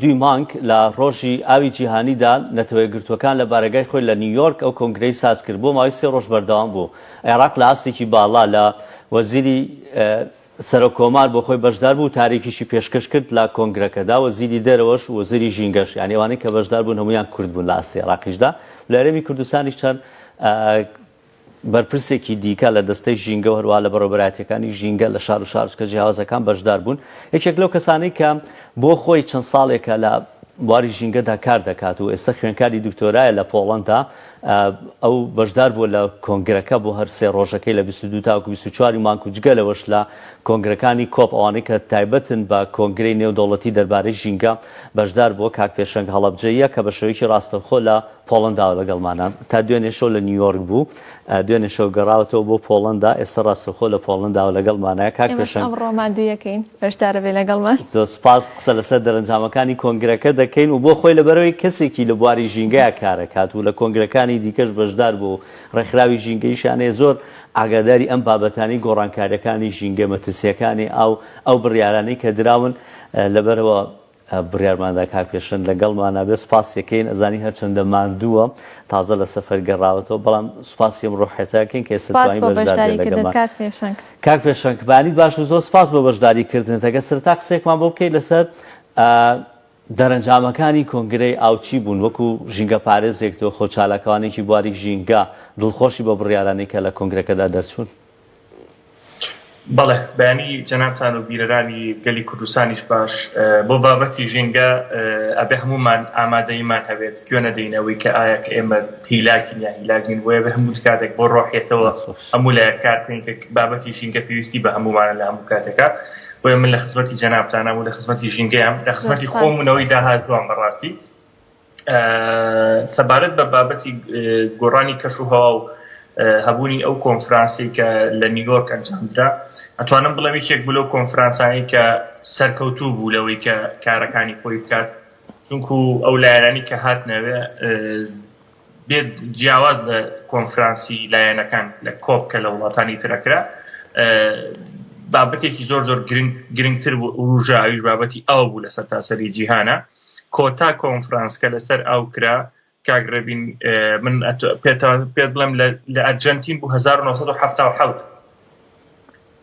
دوی مانگ لە ڕۆژی ئاوی جیهانیدا نەتەوەیەکگرتوەکان لە بارگای خۆی لە نیویۆرک ئەو کۆنگرەی ساز کرد بۆ ماوەی 3 ڕۆژ بەردەوام بوو. عێراق لە ئاستێکی باڵا لە وەزیری سەرۆکۆمار بۆ خۆی بەشدار بوو، تاریکیشی پێشکەش کرد لە کۆنگرەکەدا، وەزیری دەرەوەش وەزیری ژینگەش، یعنی ئەوانەی کە بەشدار بوون هەمویان کورد بوون لە ئاستی عێراقیشدا. لە هەرێمی کوردستانیش چەند بەرپرسێکی دیکە لە دەستەی ژینگە و هەروە لە بەڕێوەبەرایەتیەکانی ژینگە لە شار و شارچکە جیاوازەکان بەشدار بوون. یەکێک لەو کەسانەی کە بۆ خۆی چەند ساڵێکە لە بواری ژینگەدا کار دەکات و ئێستا خوێنکاری دکتۆرایە لە پۆڵەندا، ئەو بەشدار بووە لە کۆنگرەکە بۆ هەر 3 ڕۆژەکەی لە 22 تاوەکو 24 مانگ و جگە لەوەش لە کۆنگرەکانی کۆپ ئەوانەی کە تایبەتن بە کۆنگرەی نێودەوڵەتی دەربارەی ژینگە بەشدار بووە. کاک پێشەنگ هەڵەبجەیە کە بە شێوەیەکی ڕاستەوخۆ لە پۆڵەنداوە لەگەڵمانە تا دوێنێ شەو لە نیویۆرک بوو، دوێنێ شەو گەڕاوەتەوە بۆ پۆڵەندا، ئێستا ڕاستەوخۆ لە پۆڵەنداوە لەگەڵمانەیە. کاک پێشەنگ ڕۆماندویەکەین بەشدارە بێ لەگەڵمان. سپاس قسە لەسەر دەرەنجامەکانی کۆنگرەکە دەکەین و بۆ خۆی لەبەرەوەی کەسێکی لە بواری ژینگەیە کارەکات و لە کۆنگرەکانی دیکەش بەشدار بوو، ڕێکخراوی ژینگەیشانەیە زۆر ئاگاداری ئەم بابەتانی گۆڕانکاریەکانی ژینگە مەترسیەکانی ئەو بڕیارانەی کە دراون لەبەرەوە بڕیارماندا. کاک پێشەنگ لەگەڵمانە بێ، سپاسیەکەین، ئەزانی هەرچەندە ماندووە تازە لە سەفەر گەڕاوەتەوە، بەڵام سوپاسی ئەم ڕۆحێتەکەین کە ئێستا توانین بەشدار بێت لەگەڵمان. کاک پێشەنگ بانیت باش و زۆر سپاس بۆ بەشداریکردنتەکە. سەرتا قسێکمان بۆ بکەیت لەسەر دەرەنجامەکانی کۆنگرەی ئاوچی بوون وەکو ژینگە پارێزێکتەوە خۆچالاکەوانێکی بواری ژینگە، دڵخۆشی بۆ بڕیارانەی کە لە کۆنگرەکەدا دەرچوون. بەڵێ بەیانی جەنابتان و بیرەرانی گەلی کوردستانیش باش بۆ بابەتی ژینگە ئەبێ هەمومان ئامادەیمان هەبێت گوێ نەدەینەوەی کە ئایا کە ئێمە هیلاکین یا هیلاکین وێ بە هەموو کاتێک بۆ ڕۆحێتەوە هەموو لە کار بکەین کە بابەتی ژینگە پێویستی بە هەمومانە لە هەموو کاتێکە. بۆیە من لە خزمەتی جەنابتانم و لە خزمەتی ژینگەیەم لە خزمەتی خۆمونەوەی داهاتووان بەڕاستی سەبارەت بە بابەتی گۆڕانی کەشوهەوا و هەبوونی ئەو کۆنفرانسی کە لە نیویۆرک ئەنجامدرا، ئەتوانم بڵێم یەکێک بوو لەو کۆنفرانسانی کە سەرکەوتوو بوو لەوەی کە کارەکانی خۆی بکات، چونکو ئەو لایەنانی کە هاتنەوێ بێت جیاواز لە کۆنفرانسی لایەنەکان لە کۆپ کە لە وڵاتانی ترەکرا، بابەتێکی زۆر زۆر گرنگتر بوو ڕژاویش بابەتی ئەو بوو لەسەر تاسەری جیهانە. کۆتا کۆنفرانس کە لەسەر ئەو کرا کاگرەبین، من پێت بڵێم لە ئەرجەنتین بوو 1977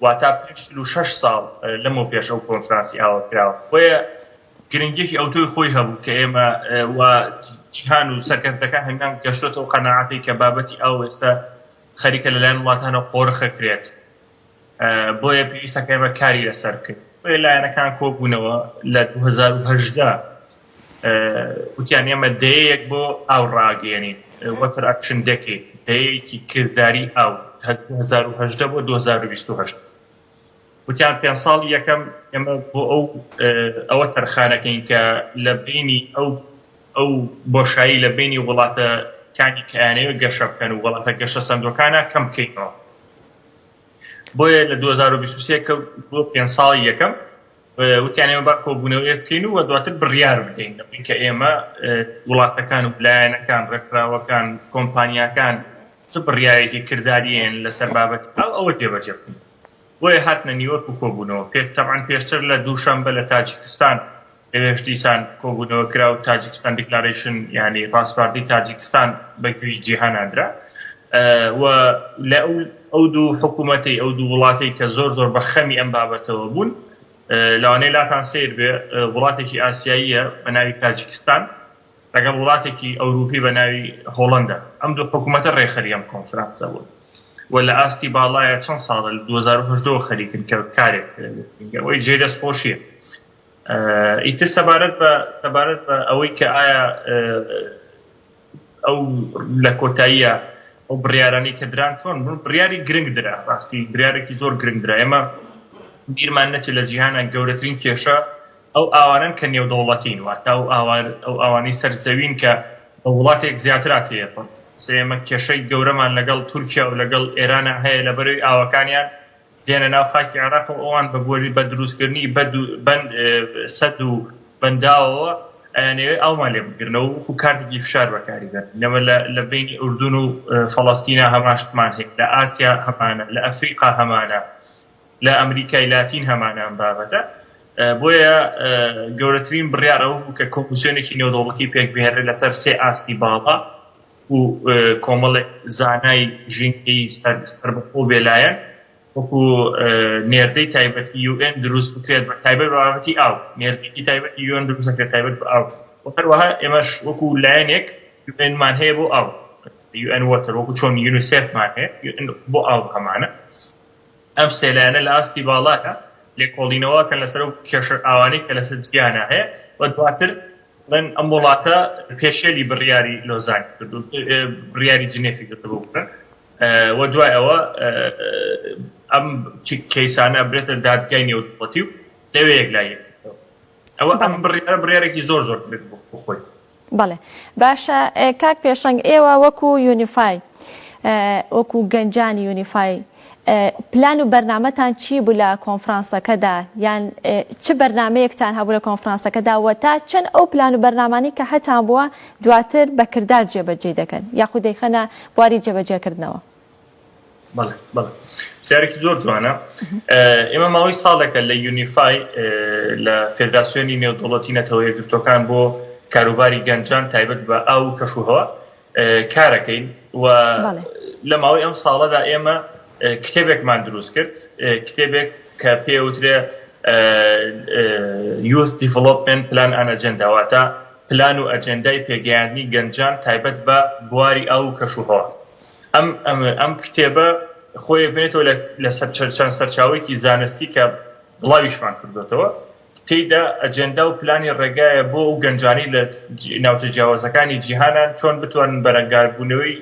واتە 56 ساڵ لەمەوە پێش ئەو کۆنفرانسی ئاوە کراوە. بۆیە گرنگێکی ئەوتۆی خۆی هەبوو کە ئێمە و جیهان و سەرکردەکان هەمان گەشتۆتەوە قەناعەتی کە بابەتی ئەو ئێستا خەریکە لەلایەن وڵاتانە قۆرخە کرێت، بۆیە پێویستە کە ئێمە کاری لەسەر کرد. بۆیە لایەنەکان کۆبوونەوە لە 2018 وتیان ئێمە دەیەک بۆ ئاو ڕاگەیەنین، وەتر ئەکشن دەکەیت دەیەکی کردداری ئاو 2018 بۆ 2028. وتیان 5 ساڵی یەکەم ئێمە بۆ ئەوە تەرخانەکەین کە لە بینی ئەو بۆشایی لە بینی وڵاتەکانی کەیانەوە گەشە بکەن و وڵاتە گەشە سندۆکانە کەم بکەینەوە. بۆیە لە 2023 بۆ 5 ساڵی یەکەم وتیان ئێمە با کۆبوونەوەی بکەین و دواتر بڕیار بدەین کە ئێمە وڵاتەکان و لایەنەکان ڕێکخراوەکان کۆمپانیاکان چ بڕیارێکی کردداریێن لەسەر بابەت ئەوە جێبەجێ بکەین. بۆیە هاتنە نیویۆرک و کۆبوونەوە. تەبعاً پێشتر لە دووشەمبە لە تاجیکستان لەوێش دیسان کۆبوونەوە کرا و تاجیکستان دیکلاریشن یعنی ڕاستپاردەی تاجیکستان بەگوێی جیهانادرا و لە ئەو دوو حکوومەتی ئەو دوو وڵاتی کە زۆر زۆر بە خەمی ئەم بابەتەوە بوون، لەوانەیە لاتان سیر بێ وڵاتێکی ئاسیاییە بە ناوی تاجیکستان لەگەڵ وڵاتێکی ئەوروپی بە ناوی هۆڵەندا. ئەم دوو حکوومەتە ڕێخەری ئەم کۆنفرانسە بوون و لە ئاستی باڵایە چەند ساڵە لە 2018 خەریکن کە کارێک ئەوەی جێ دەستخۆشیە. ئیتر سەبارەت بە ئەوەی کە ئایا ئەو لە کۆتاییە ئەو بڕیارانی کە دران چۆن بڕیاری گرنگ درا، ڕاستی بڕیارێکی زۆر گرنگ درا. ئێمە بیرمان نەچێت لە جیهانە گەورەترین کێشە ئەو ئاوانن کە نێودەوڵەتین، واتە ئەو ئاوانەی سەرزەوین کە بە وڵاتێک زیاترات هەیە. ئێمە کێشەی گەورەمان لەگەڵ تورکیا و لەگەڵ ئێرانە هەیە لەبەرەوەی ئاوەکانیان دێنە ناو خاکی عێراق و ئەوان بە دروستکردنی سەد و بەنداوەوە ئەیانەوێ ئەومان لێ بگرنەوە وەکو کارتێکی فشار بەکاریبێن. لەمە لە بینی ئوردون و فەڵەستینە هەماشتمان هەیە، لە ئاسیا هەمانە، لە ئەفریقا هەمانە، لە ئەمریکای لاتین هەمانە ئەم بابەتە. بۆیە گەورەترین بڕیارەوە بوو کە کۆمپوسیۆنێکی نێودەوڵەتی پێک بهێنرێت لەسەر 3 ئاستی باڵا و کۆمەڵێک زانای ژینگەی سەربەخۆ بێلایەن وەکو نێردەی تایبەتی UN دروست بکرێت بە تایبەت بە بابەتی ئاو، نێردێکی تایبەتی UN دروست بکرێت تایبەت بە ئاو. هەروەها ئێمەش وەکو لایەنێک UN-مان هەیە بۆ ئاو، UN Water وەکو چۆن UNICEF-مان هەیە بۆ ئاو هەمانە. ئەم سێ لایەنە لە ئاستی باڵاکە لێکۆڵینەوەکەن لەسەر و کێشە ئاوانەی کە لەسەر جیهانە هەیە و دواتر ئەم وڵاتە پێشێلی بڕیاری لۆزان کردو، بڕیاری جنێفی کردبوو بکەن و دوای ئەوە ئەم کەیسانە برێتە دادگای نێودەوڵەتی و لەوێ یەکلایەک ئەوە ئەم بڕیارێکی زۆر زۆر کرد بۆ خۆی. بەڵێ باشە کاک پێشەنگ ئێوە وەکو یونیفای وەکو گەنجانی یونیفای پلان و بەرنامەتان چی بوو لە کۆنفرانسەکەدا یان چ بەرنامەیەکتان هەبوو لە کۆنفرانسەکەدا و تا چەند ئەو پلان و بەرنامانی کە هەتان بووە دواتر بەکردار جێبەجێ دەکەن یاخود دەیخەنە بواری جێبەجێکردنەوە؟ بەڵێ پرسیارێکی زۆر جوانە. ئێمە ماوەی ساڵێکە لە یونیفای لە فێدراسیۆنی نێودەوڵەتی نەتەوە یەکگرتوەکان بۆ کاروباری گەنجان تایبەت بە ئاو و کەشوهەوا کارەکەین و لە ماوەی ئەم ساڵەدا ئێمە کتێبێکمان دروست کرد، کتێبێک کە پێوترێ Youth Development Plan and Agenda، واتە پلان و ئەجەندای پێگەیاندنی گەنجان تایبەت بە بواری ئاو و کەشوهەوا. ئەم کتێبە خۆی بێنێتەوە لە چەند سەرچاوێکی زانستی کە بڵاویشمان کردوێتەوە، تێیدا ئەجەندا و پلانی ڕێگایە بۆ ئەو گەنجانی لە ناوچە جیاوازەکانی جیهانان چۆن بتوانن بەرەنگاربوونەوەی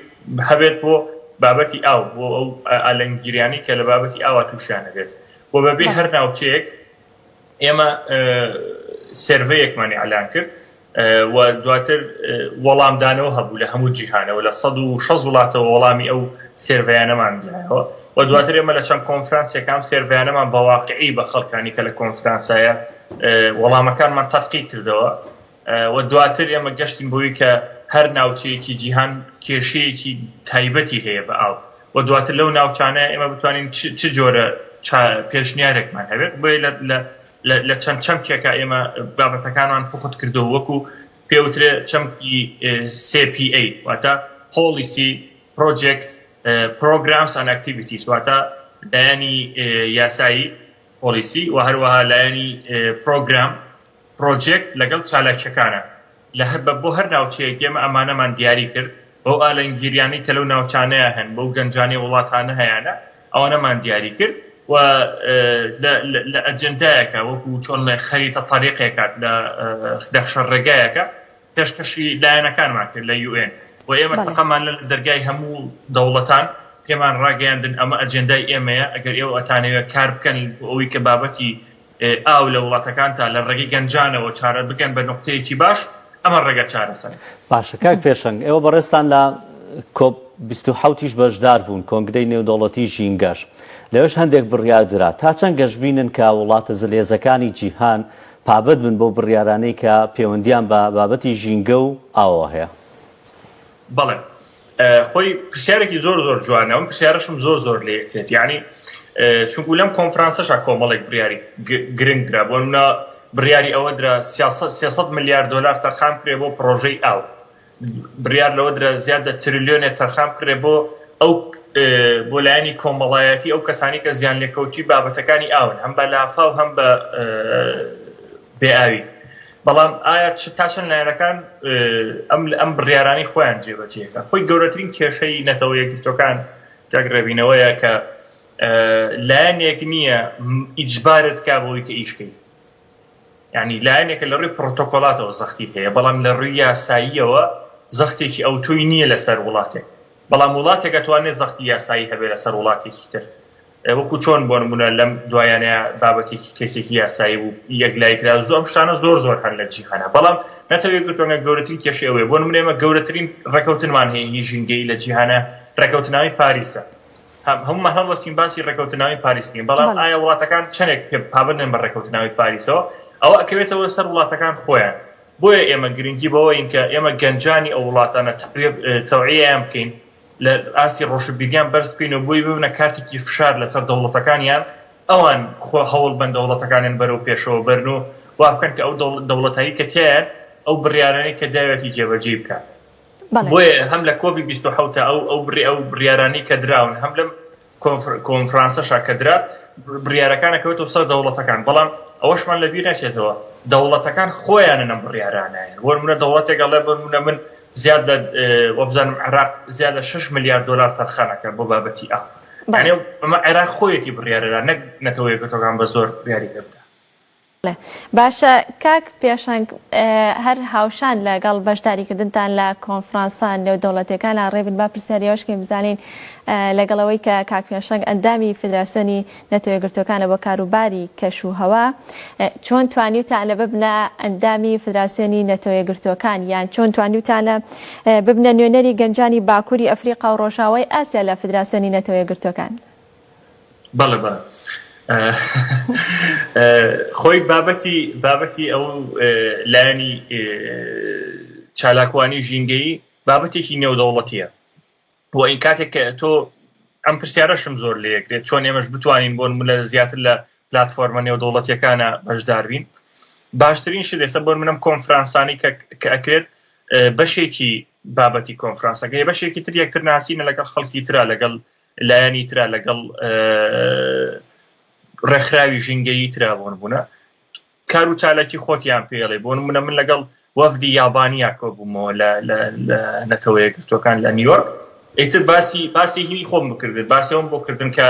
هەبێت بۆ بابەتی ئاو، بۆ ئەو ئالەنگیریانی کە لە بابەتی ئاوا تووشیانە بێت. بۆ بەبێ هەر ناوچەیەک ئێمە سێرڤەیەکمانی ئەعلان کرد و دواتر وەڵامدانەوە هەبوو لە هەموو جیهانەوە لە 160 وڵاتەوە وەڵامی ئەو سێرڤەیانەمان دایەوە و دواتر ئێمە لە چەند کۆنفرانسێکام سێرڤەیانەمان بە واقعی بە خەڵکانی کە لە کۆنفرانسایە وەڵامەکانمان تەدقیق کردەوە و دواتر ئێمە گەشتین بۆی کە هەر ناوچەیەکی جیهان کێشەیەکی تایبەتی هەیە بە ئاو و دواتر لەو ناوچانەیە ئێمە بتوانین چ جۆرە پێشنیارێکمان هەبێت بۆیە لە چەند چەمکێکە ئێمە بابەتەکانمان پوخت کردەوە وەکو پێوترێ چەمکی CPA واتە Policy Project Programs and Activities واتە لایەنی یاسایی پۆلیسی و هەروەها لایەنی پرۆگرام پرۆجێکت لەگەڵ چالاکیەکانە بۆ هەر ناوچەیەک ئێمە ئەمانەمان دیاری کرد بۆ ئالەنگیریانی کە لەو ناوچانەیە هەن بەو گەنجانی وڵاتانە هەیەە ئەوانەمان دیاری کرد و لە ئەجەندایەکە وەکو چۆن لە خەریتە تاریقێکات لە دەخشە ڕێگایەکە پێشکەشی لایەنەکانمان کرد لە UN و ئێمە تەقەمان لە دەرگای هەموو دەوڵەتان پێمان ڕاگەیاندن ئەمە ئەجەندای ئێمەیە ئەگەر ئێوە ئەتانەوێت کار بکەن ئەوەی کە بابەتی ئاو لە وڵاتەکانتان لە ڕێگەی گەنجانەوە چارە بکەن بە نقطەیەکی باش ئەمە ڕێگە چارەسەر. باشە کاک پێشەنگ ئێوە بەڕێستان لە کۆپ 27 بەشدار بوون کۆنگرەی نێودەوڵەتی ژینگەش لەوێش هەندێک بڕیاردرا تا چەند گەشتبینن کە وڵاتە زلێزەکانی جیهان پابەت بن بۆ بڕیارانەی کە پەیوەندیان بە بابەتی ژینگە و ئاوە هەیە؟ بەڵێ خۆی پرسیارێکی زۆر زۆر جوانە ئەم پرسیارەشم زۆر لێکرێت یعنی چونکو لەم کۆنفرانسەشە کۆمەڵێک بڕیاری گرنگدرا بۆ منە بڕیاری ئەوە درا 300 میلیارد دلار تەرخام کرێ بۆ پرۆژەی ئاو بڕیار لەوە درا زیادە تریلیۆنێ تەرخام کرێ بۆ ئەو بۆ لایەنی کۆمەڵایەتی ئەو کەسانی کە زیان لێکەوتی بابەتەکانی ئاون هەم بە لافا و هەم بە بێئاوی. بەڵام ئایا تا چەند لایەنەکان ئەم بڕیارانی خۆیان جێبەجێەکە خۆی گەورەترین کێشەی نەتەوە یەکگرتوەکان کاگرێبینەوەیە کە لایەنێک نییە ئیجبارت کا بۆی کە ئیشکەی یعنی لایەنێکە لە ڕووی پرۆتۆکۆلاتەوە زەختی هەیە بەڵام لە ڕووی یاساییەوە زەختێکی ئەوتۆی نییە لەسەر وڵاتێک بەڵام وڵاتێک دەتوانێت زەختی یاسایی هەبێت لەسەر وڵاتێکی تر وەکو چۆن بۆ نمونە لەم دوایانەیە بابەتێکی کەسێکی یاسایی بوو یەکلایکرا زۆر شتانە زۆر هەن لە جیهانە بەڵام نەتەوە یەکگرتوەکە گەورەترین کێشەی ئەوەیە بۆ نمونە ئێمە گەورەترین ڕێکەوتنمان هەیە هی ژینگەی لە جیهانە ڕێکەوتناوی پاریسە هەموو هەڵوەستین باسی ڕێکەوتناوی پاریسین بەڵام ئایا وڵاتەکان چەندێک پابندن بە ڕێکەوتناوی پاریسەوە ئەوە ئەکەوێتەوە سەر وڵاتەکان خۆیان بۆیە ئێمە گرنگی بەوە اینکە ئێمە گەنجانی ئەو وڵاتانە تەوعیەیان بکەین لە ئاستی ڕۆژبیریان بەرز بکەین و بۆی ببنە کارتێکی فشار لەسەر دەوڵەتەکانیان ئەوان خۆ هەوڵ بن دەوڵەتەکانیان بەرەو پێشەوە بەرن و وا بکەن کە ئەو دەوڵەتایی کە تیایە ئەو بڕیارانەی کە داوێتی جێبەجێ بکات. بۆیە هەم لە کۆبی 27 ئەو بڕیارانەی کە دراون هەم لەم کۆنفرانسەشا کە درا بڕیارەکانە کەوتەوە سەر دەوڵەتەکان، بەڵام ئەوەشمان لەبیر ناچێتەوە دەوڵەتەکان خۆیانە نەم بڕیارانایە. وەرمونە دەوڵەتێکە لە بەرمونە من زیاد لە وەبزانم عێراق زیاد لە 6 ملیارد دلار تەرخانەکە بۆ بابەتی ئەو. یعنی ئەمە عێراق خۆیەتی بڕیارەدا نەک نەتەوە یەکگرتوەکان بە زۆر بڕیاری پێ. باشە کاک پێشەنگ هەر هاوشان لەگەڵ بەشداریکردنتان لە کۆنفرانسان نێودەوڵەتیەکان ڕێبن با پرسیاریەوەشکەین بزانین لەگەڵەوەی کە کاک پێشەنگ ئەندامی فدراسیۆنی نەتەوە یەکگرتوەکانە بۆ کاروباری کەش و هەوا چۆن توانیوتان لە ببنە ئەندامی فدراسیۆنی نەتەوە یەکگرتوەکان یان چۆن توانیوتانە ببنە نوێنەری گەنجانی باکووری ئەفریقا و ڕۆژاوای ئاسیا لە فدراسیۆنی نەتەوە یەکگرتوەکان؟ بەڵێ بەڵێ خۆی بابەتی ئەو لایەنی چالاکوانی ژینگەیی بابەتێکی نێودەوڵەتیە و ئین کاتێک کە تۆ ئەم پرسیارەشم زۆر لێ یەکرێت چۆن ئێمەش بتوانین بۆن لە زیاتر لە پلاتفۆرمە نێودەوڵەتیەکانە بەشدار بین. باشترین شت ئێستا بۆ منم کۆنفرانسانی کە ئەکرێت بەشێکی بابەتی کۆنفرانسەکە بەشێکی تر یەکتر ناسینە لەگەڵ خەڵکی ترا لەگەڵ لایەنی ترا لەگەڵ ڕێکخراوی ژینگەیی ترا بۆن بوونە کار و چالاکی خۆتیان پێڵێ بۆن منە من لەگەڵ وەفدی یابانیا کۆ بوومەوە لە نەتەوە یەکگرتوەکان لە نیویۆرک. ئیتر باسی هینی خۆم بکردن باسیەوەم بۆ کردن کە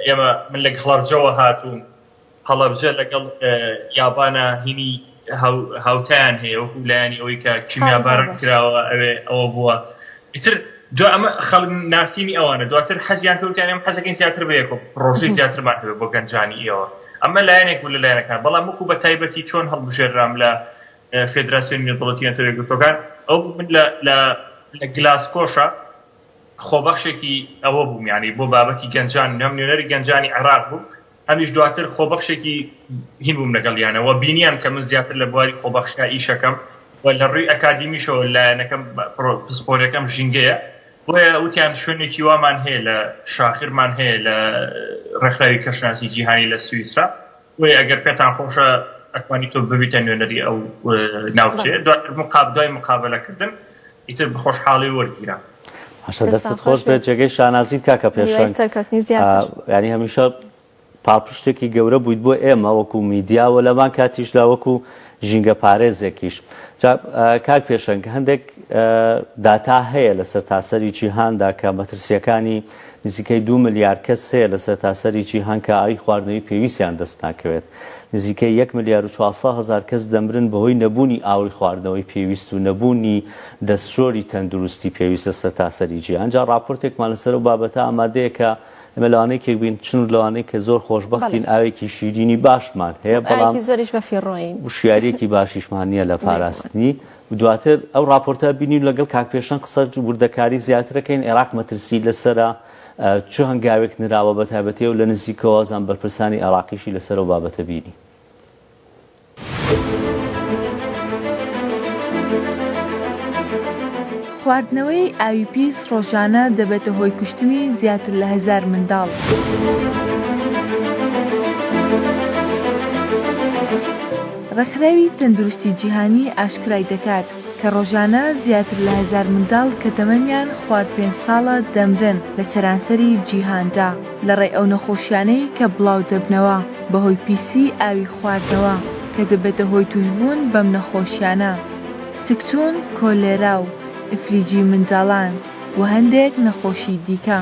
ئێمە من لە هەڵەبجەوە هاتوون هەڵەبجە لەگەڵ یابانە هینی هاوتیان هەیە وەکو لایەنی ئەوەی کە کیمیاباران کراوە ئەوە بووە. ئیتر دو ئەمە خەڵک ناسینی ئەوانە دواتر حەزیان کەوتیان ئێمە حەزەکەین زیاتر بەیەکۆ ڕۆژەی زیاترمان هەبێ بۆ گەنجانی ئێوە. ئەمە لایەنێک بوو لە لایەنەکان بەڵام وەکو بە تایبەتی چۆن هەڵبژێرام لە فێدراسیۆنی نێودەوڵەتی نەتەوە یەکگرتوەکان ئەو من لە گلاسکۆشە خۆبەخشێکی ئەوە بووم یعنی بۆ بابەتی گەنجان نەم نوێنەری گەنجانی عێراق بوو هەمیش دواتر خۆبەخشێکی هین بووم لەگەڵیانەوە بینیان کە من زیاتر لە بواری خۆبەخشا ئیشەکەم و لە ڕووی ئەکادیمیشەوە لایەنەکەم پسپۆرەکەم ژینگەیە بۆیە وتیان شوێنێکی وامان هەیە لە شاخرمان هەیە لە ڕێکخراوی کەشناسی جیهانی لە سویسرا وێ ئەگەر پێتان خۆشە ئەتوانی تۆ ببیتە نوێنەری ئەو ناوچێ دوای مقابلەکردن ئیتر بەخۆشحاڵی وەرگیرە. دەستت خۆش بێت جێگەی شانازی کاکە پێشەنگ ینی هەمیشە پاڵپشتێکی گەورە بوویت بۆ ئێمە وەکو میدیاوە لەمان کاتیش لا وەکو ژینگە پارێزێکیش. کاک پێشەنگ هەندێک داتا هەیە لە سەرتاسەری جیهاندا کە مەترسیەکانی نزیکەی 2 ملیار کەس هەیە لە سەرتاسەری جیهان کە ئاوی خواردنەوەی پێویستیان دەست ناکەوێت. نزیکەی 1 ملیار و 400,000 کەس دەمرن بەهۆی نەبوونی ئاوی خواردنەوەی پێویست و نەبوونی دەستشۆری تەندروستی پێویستە سەرتاسەری جیهان. جا راپۆرتێکمان لەسەر و بابەتە ئامادەیە کە ئەمە لەوانەیەکێک بین چن لەوانەیە کە زۆر خۆشبەختین ئاوێکی شیرینی باشمان هەیە بەڵام وشیارێکی باشیشمان نییە لە پاراستنی. دواتر ئەو راپۆرتە بینین لەگەڵ کاک پێشەنگ قسە وردەکاری زیاترەکەین عێراق مەترسی لەسرە چ هەنگاوێک نراوە بە تایبەتی و لە نزیکەوە زان بەرپرسانی عێراقیشی لەسەر و بابەتە بینی. خواردنەوەی ئاوی پیس ڕۆژانە دەبێتە هۆی کوشتنی زیاتر لە 1000 منداڵ. ڕێکخراوی تەندروستی جیهانی ئاشکرای دەکات کە ڕۆژانە زیاتر لە 1000 منداڵ کە تەمەنیان خوارد 5 ساڵە دەمرن لە سەرانسەری جیهاندا لەڕێی ئەو نەخۆشیانەی کە بڵاو دەبنەوە بەهۆی پیسی ئاوی خواردنەوە کە دەبێتە هۆی توشبوون بەم نەخۆشیانە سکچون، کۆلێرا و ئفلیجی منداڵان و هەندێک نەخۆشی دیکە.